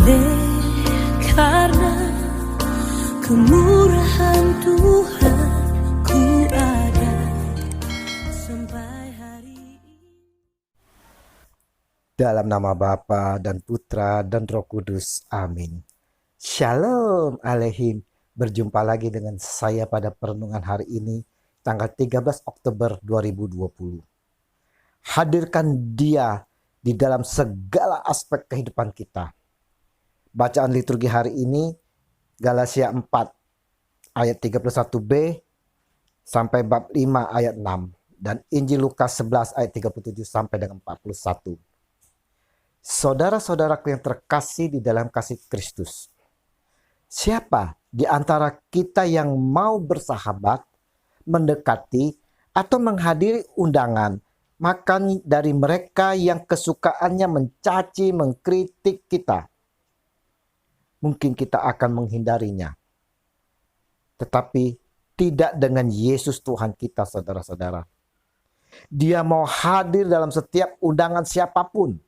Oleh karena kemurahan Tuhan ku ada sampai hari ini. Dalam nama Bapa dan Putra dan Roh Kudus. Amin. Shalom Aleihim. Berjumpa lagi dengan saya pada perenungan hari ini, tanggal 13 Oktober 2020. Hadirkan Dia di dalam segala aspek kehidupan kita. Bacaan liturgi hari ini, Galatia 4 ayat 31b sampai bab 5 ayat 6. Dan Injil Lukas 11 ayat 37 sampai dengan 41. Saudara-saudaraku yang terkasih di dalam kasih Kristus. Siapa di antara kita yang mau bersahabat, mendekati, atau menghadiri undangan makan dari mereka yang kesukaannya mencaci, mengkritik kita? Mungkin kita akan menghindarinya. Tetapi tidak dengan Yesus Tuhan kita, saudara-saudara. Dia mau hadir dalam setiap undangan siapapun,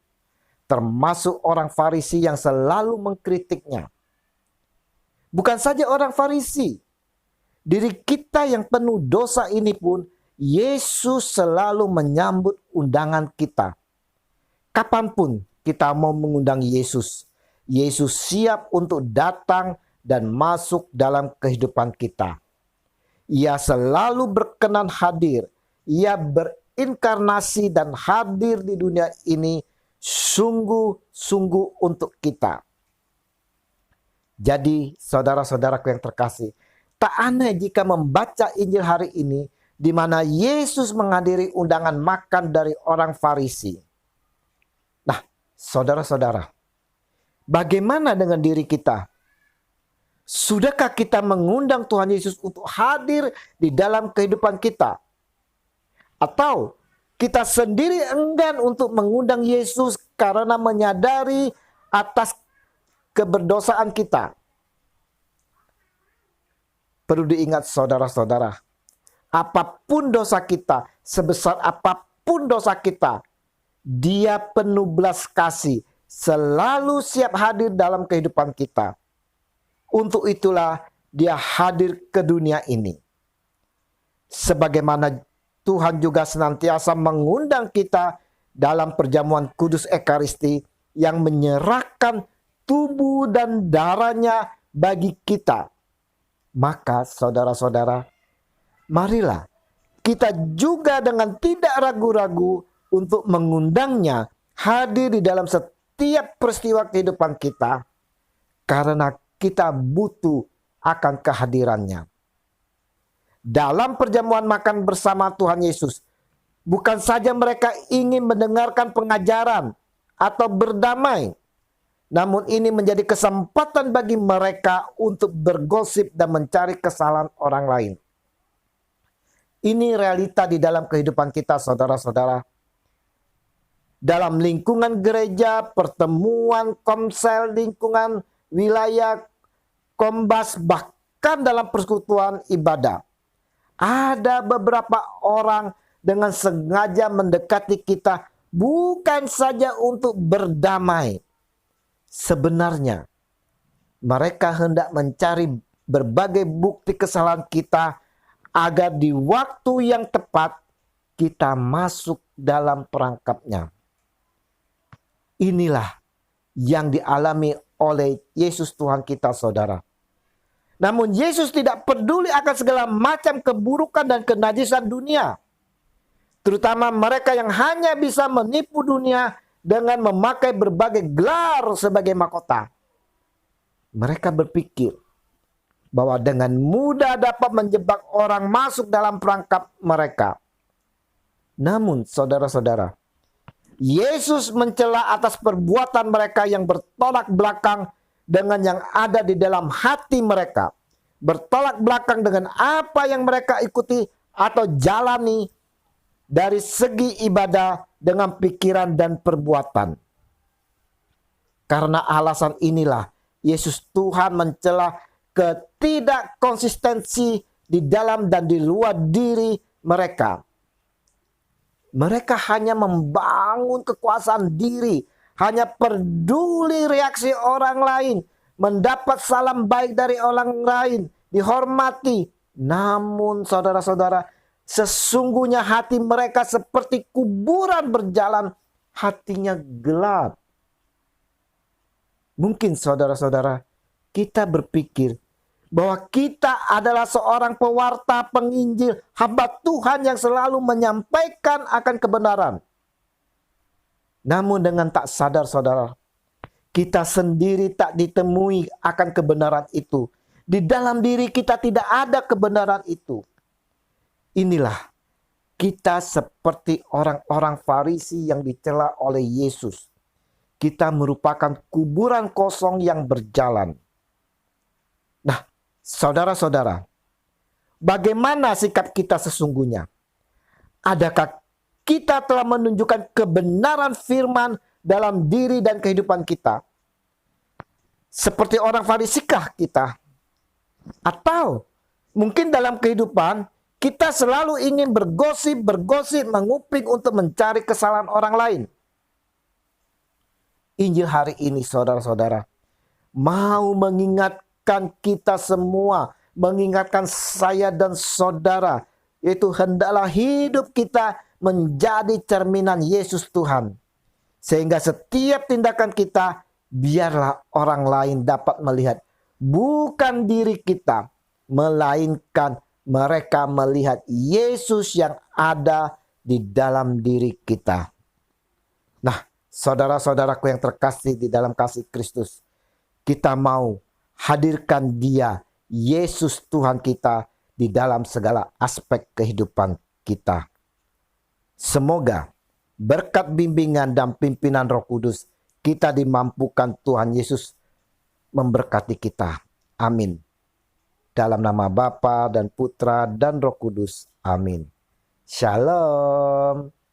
termasuk orang Farisi yang selalu mengkritiknya. Bukan saja orang Farisi, diri kita yang penuh dosa ini pun, Yesus selalu menyambut undangan kita. Kapanpun kita mau mengundang Yesus, Yesus siap untuk datang dan masuk dalam kehidupan kita. Ia selalu berkenan hadir. Ia berinkarnasi dan hadir di dunia ini sungguh-sungguh untuk kita. Jadi saudara-saudaraku yang terkasih, tak aneh jika membaca Injil hari ini di mana Yesus menghadiri undangan makan dari orang Farisi. Nah, saudara-saudara, bagaimana dengan diri kita? Sudahkah kita mengundang Tuhan Yesus untuk hadir di dalam kehidupan kita? Atau kita sendiri enggan untuk mengundang Yesus karena menyadari atas keberdosaan kita? Perlu diingat saudara-saudara, apapun dosa kita, sebesar apapun dosa kita, Dia penuh belas kasih, selalu siap hadir dalam kehidupan kita. Untuk itulah Dia hadir ke dunia ini. Sebagaimana Tuhan juga senantiasa mengundang kita dalam perjamuan kudus Ekaristi yang menyerahkan tubuh dan darahnya bagi kita. Maka saudara-saudara, marilah kita juga dengan tidak ragu-ragu untuk mengundangnya hadir di dalam setiap peristiwa kehidupan kita. Karena kita butuh akan kehadirannya. Dalam perjamuan makan bersama Tuhan Yesus, bukan saja mereka ingin mendengarkan pengajaran atau berdamai, namun ini menjadi kesempatan bagi mereka untuk bergosip dan mencari kesalahan orang lain. Ini realita di dalam kehidupan kita, saudara-saudara. Dalam lingkungan gereja, pertemuan, komsel, lingkungan, wilayah, kombas, bahkan dalam persekutuan ibadah. Ada beberapa orang dengan sengaja mendekati kita bukan saja untuk berdamai. Sebenarnya mereka hendak mencari berbagai bukti kesalahan kita agar di waktu yang tepat kita masuk dalam perangkapnya. Inilah yang dialami oleh Yesus Tuhan kita, saudara. Namun Yesus tidak peduli akan segala macam keburukan dan kenajisan dunia. Terutama mereka yang hanya bisa menipu dunia dengan memakai berbagai gelar sebagai mahkota. Mereka berpikir bahwa dengan mudah dapat menjebak orang masuk dalam perangkap mereka. Namun saudara-saudara, Yesus mencela atas perbuatan mereka yang bertolak belakang dengan yang ada di dalam hati mereka. Bertolak belakang dengan apa yang mereka ikuti atau jalani dari segi ibadah dengan pikiran dan perbuatan. Karena alasan inilah Yesus Tuhan mencela ketidakkonsistensi di dalam dan di luar diri mereka. Mereka hanya membangun kekuasaan diri hanya peduli reaksi orang lain, mendapat salam baik dari orang lain, dihormati. Namun saudara-saudara, sesungguhnya hati mereka seperti kuburan berjalan, hatinya gelap. Mungkin saudara-saudara, kita berpikir bahwa kita adalah seorang pewarta, penginjil, hamba Tuhan yang selalu menyampaikan akan kebenaran. Namun dengan tak sadar saudara, kita sendiri tak ditemui akan kebenaran itu. Di dalam diri kita tidak ada kebenaran itu. Inilah kita seperti orang-orang Farisi yang dicela oleh Yesus. Kita merupakan kuburan kosong yang berjalan. Nah, saudara-saudara, bagaimana sikap kita sesungguhnya? Adakah kita telah menunjukkan kebenaran firman dalam diri dan kehidupan kita? Seperti orang Farisikah kita? Atau mungkin dalam kehidupan kita selalu ingin bergosip, menguping untuk mencari kesalahan orang lain? Injil hari ini saudara-saudara mau mengingatkan kita semua, mengingatkan saya dan saudara, yaitu hendaklah hidup kita menjadi cerminan Yesus Tuhan. Sehingga setiap tindakan kita, biarlah orang lain dapat melihat bukan diri kita, melainkan mereka melihat Yesus yang ada di dalam diri kita. Nah, saudara-saudaraku yang terkasih di dalam kasih Kristus, kita mau hadirkan Dia, Yesus Tuhan kita, di dalam segala aspek kehidupan kita. Semoga berkat bimbingan dan pimpinan Roh Kudus, kita dimampukan Tuhan Yesus memberkati kita. Amin. Dalam nama Bapa dan Putra dan Roh Kudus. Amin. Shalom.